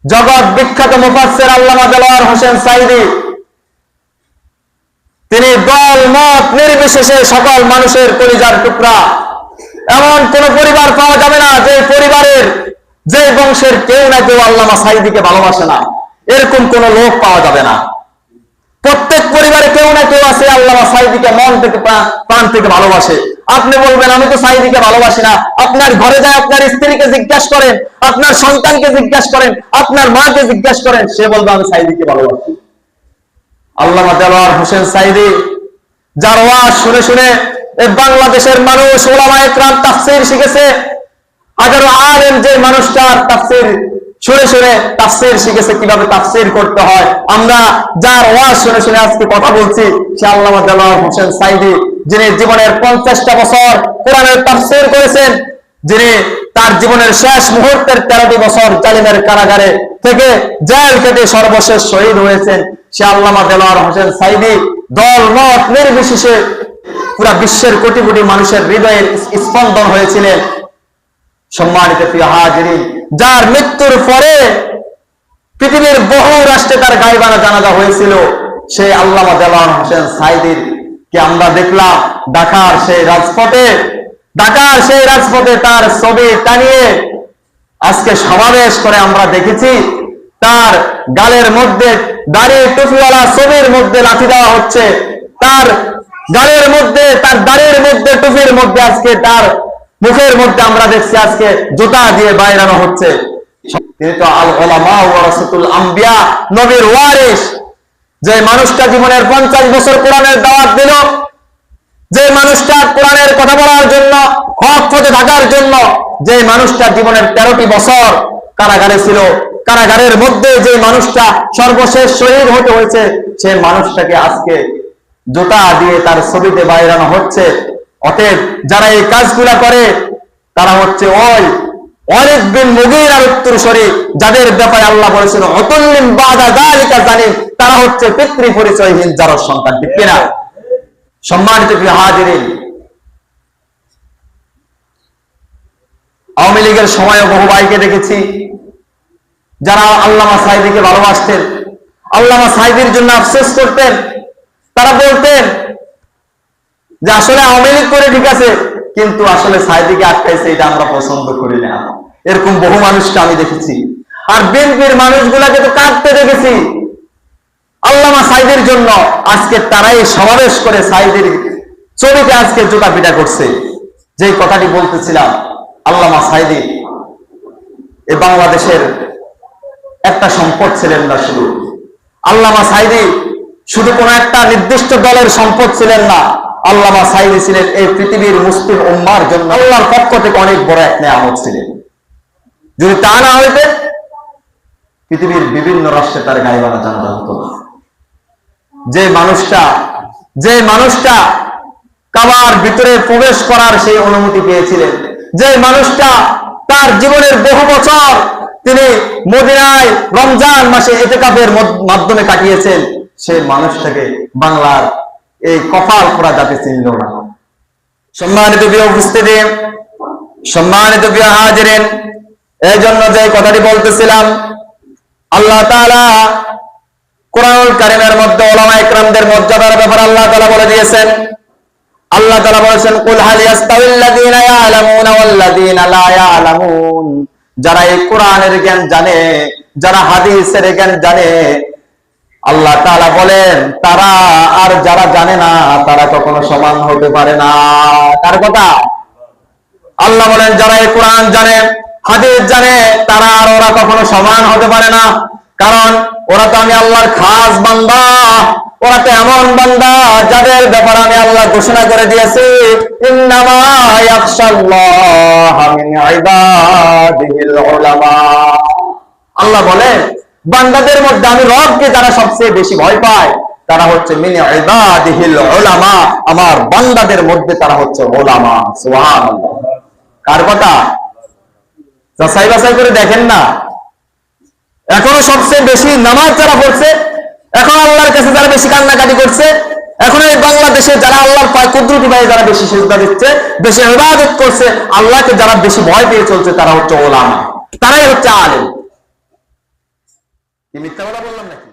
জগৎ বিখ্যাত মুফাসসির আল্লামা দেলোয়ার হোসেন সাঈদী, তিনি দল মত নির্বিশেষে সকল মানুষের কলিজার টুকরা। এমন কোন পরিবার পাওয়া যাবে না যে পরিবারের, যে বংশের কেউ না কেউ আল্লামা সাঈদীকে ভালোবাসে না, এরকম কোন লোক পাওয়া যাবে না। প্রত্যেক পরিবারে কেউ না কেউ আছে আল্লামা সাঈদীকে মন থেকে প্রাণ থেকে ভালোবাসে। আপনি বলবেন আমি তো সাঈদীকে ভালোবাসি না, আপনার ঘরে যায় আপনার স্ত্রীকে জিজ্ঞাসা করেন, আপনার সন্তানকে জিজ্ঞাসা করেন, আপনার মাকে জিজ্ঞাসা করেন, সে বলবে আমি সাঈদীকে ভালোবাসি। আল্লামা দেলোয়ার হোসেন সাঈদী, যার ওয়াজ শুনে শুনে এই বাংলাদেশের মানুষ উলামায়ে কেরাম তাফসীর শিখেছে, হাজারো আলেম যে মানুষটার তাফসীর শুনে শুনে তাফসীর শিখেছে, কিভাবে তাফসীর করতে হয়, আমরা যার ওয়াজ শুনে শুনে আজকে কথা বলছি, সে আল্লামা দেলোয়ার হোসেন সাঈদী, যিনি জীবনের 50টা বছর কোরআনের তাফসীর করেছেন, যিনি তার জীবনের শেষ মুহূর্তের 13টি বছর জালিমের কারাগারে থেকে জেল কেটে সর্বশেষ শহীদ হয়েছেন, সে আল্লামা দেলোয়ার হোসেন সাঈদী দল মত নির্বিশেষে পুরা বিশ্বের কোটি কোটি মানুষের হৃদয়ের স্পন্দন হয়েছিলেন। সম্মানিত প্রিয় হাজিরিন, যার মৃত্যুর পরে পৃথিবীর বহু রাষ্ট্রে তার গায়বানা জানাজা হয়েছিল, সেই আল্লামা দেলোয়ার হোসেন সাঈদীর কে আমরা দেখলাম ঢাকার সেই রাজপথে তার ছবি টানিয়ে আজকে সমাবেশ করে আমরা দেখেছি। তার গালের মধ্যে দাড়ি টুপিওয়ালা ছবির মধ্যে লাথি দেওয়া হচ্ছে, তার গালের মধ্যে, তার দাড়ির মধ্যে, টুপির মধ্যে, আজকে তার মুখের মধ্যে আমরা দেখছি আজকে জুতা দিয়ে বাইরানো হচ্ছে। তিনি তো আল উলামা ওয়ারাসাতুল আম্বিয়া, নবীর ওয়ারিস। যে মানুষটা জীবনের 50 বছর কোরআনের দাওয়াত দিল, যে মানুষটা কোরআনের কথা বলার জন্য, হক পথে থাকার জন্য, যে মানুষটা জীবনের 13টি বছর কারাগারে ছিল, কারাগারের মধ্যে যে মানুষটা সর্বশেষ শহীদ হতে হয়েছে, সেই মানুষটাকে আজকে জুতা দিয়ে তার ছবিতে বাইরানো হচ্ছে। অতএব যারা এই কাজগুলা করে তারা হচ্ছে ওই ওয়ালিদ বিন মুগীরার উত্তরসূরি, যাদের ব্যাপারে আল্লাহ বলেছেন উতুল্লিম বাদা যালিকা জানিম, তারা হচ্ছে পিতৃ পরিচয়হীন জারর সন্তান। ঠিক কিনা? সম্মানিত প্রিয় হাজিরিন, আওয়ামী লীগের সময় বহু ভাইকে দেখেছি যারা আল্লামা সাঈদীকে ভালোবাসতেন, আল্লামা সাঈদীর জন্য আফসোস করতেন। তারা বলতেন যে আসলে আওয়ামী লীগ করে ঠিক আছে, কিন্তু আসলে সাঈদীকে আটকাইছে, এটা আমরা পছন্দ করি না। এরকম বহু মানুষকে আমি দেখেছি। আর বিএনপির মানুষগুলাকে তো কাঁদতে দেখেছি আল্লামা সাঈদীর জন্য। আজকে তারাই সমাবেশ করে সাঈদীর ছবিতে আজকে জুতা পিটা করছে। যে কথাটি বলতেছিলাম, আল্লামা সাঈদী এ বাংলাদেশের একটা সম্পদ ছিলেন না। শুধু আল্লামা সাঈদী শুধু কোন একটা নির্দিষ্ট দলের সম্পদ ছিলেন না, আল্লামা সাঈদী ছিলেন এই পৃথিবীর মুসলিম উম্মার জন্য আল্লাহর পক্ষ থেকে অনেক বড় এক নেয়ামত ছিলেন। যদি তা না হইতে পৃথিবীর বিভিন্ন রাষ্ট্রে তার গায়বানা জানাজা হতো না। যে মানুষটা কাবার ভিতরে প্রবেশ করার সেই অনুমতি পেয়েছিলেন, যে মানুষটা তার জীবনের বহু বছর তিনি মদিনায় রমজান মাসে ইতিকাফের মাধ্যমে কাটিয়েছেন, সেই মানুষটাকে বাংলার এই কপাল পোড়া জাতি চিনল না। সম্মানিত প্রিয় উপস্থিতি, সম্মানিত প্রিয় হাজিরিন, এই জন্য যে কথাটি বলতেছিলাম, আল্লাহ তাআলা কোরআনুল কারীমের মধ্যে উলামায়ে কেরামদের মর্যাদার ব্যাপারে আল্লাহ তাআলা বলে দিয়েছেন। আল্লাহ তাআলা বলেছেন কুল হাল ইয়াস্তাউিল্লাযীনা ইয়ালামুনা ওয়াল্লাযীনা লা ইয়ালামুন, যারা এই কোরআনের জ্ঞান জানে, যারা হাদিসের জ্ঞান জানে, আল্লাহ তাআলা বলেন তারা আর যারা জানে না তারা কখনো সমান হতে পারে না। কার কথা? আল্লাহ বলেন যারা এই কোরআন জানে, হাদিস জানে, তারা আর ওরা কখনো সমান হতে পারে না। কারণ ওরা তো আমি আল্লাহর খাস বান্দা, ওরা তো এমন বান্দা যাদের ব্যাপারে আমি আল্লাহ ঘোষণা করে দিয়েছি ইন্নামা ইয়াখশাল্লাহা মিন ইবাদিহিল উলামা। আল্লাহ বলেন বান্দাদের মধ্যে আমি রবকে যারা সবচেয়ে বেশি ভয় পায় তারা হচ্ছে মিন ইবাদিহিল উলামা, আমার বান্দাদের মধ্যে তারা হচ্ছে উলামা। সুবহানাল্লাহ। কার কথা? যাচাই বাছাই করে দেখেন না, এখনো সবচেয়ে বেশি নামাজ যারা পড়ছে, এখন আল্লাহর কাছে যারা বেশি কান্নাকাটি করছে, এখন এই বাংলাদেশে যারা আল্লাহর পায় কুদরতি ভাই যারা বেশি সিজদা দিচ্ছে, বেশি ইবাদত করছে, আল্লাহকে যারা বেশি ভয় পেয়ে চলছে, তারা হচ্ছে উলামা, তারাই হচ্ছে আলেম। কি মিথ্যা কথা বললাম নাকি?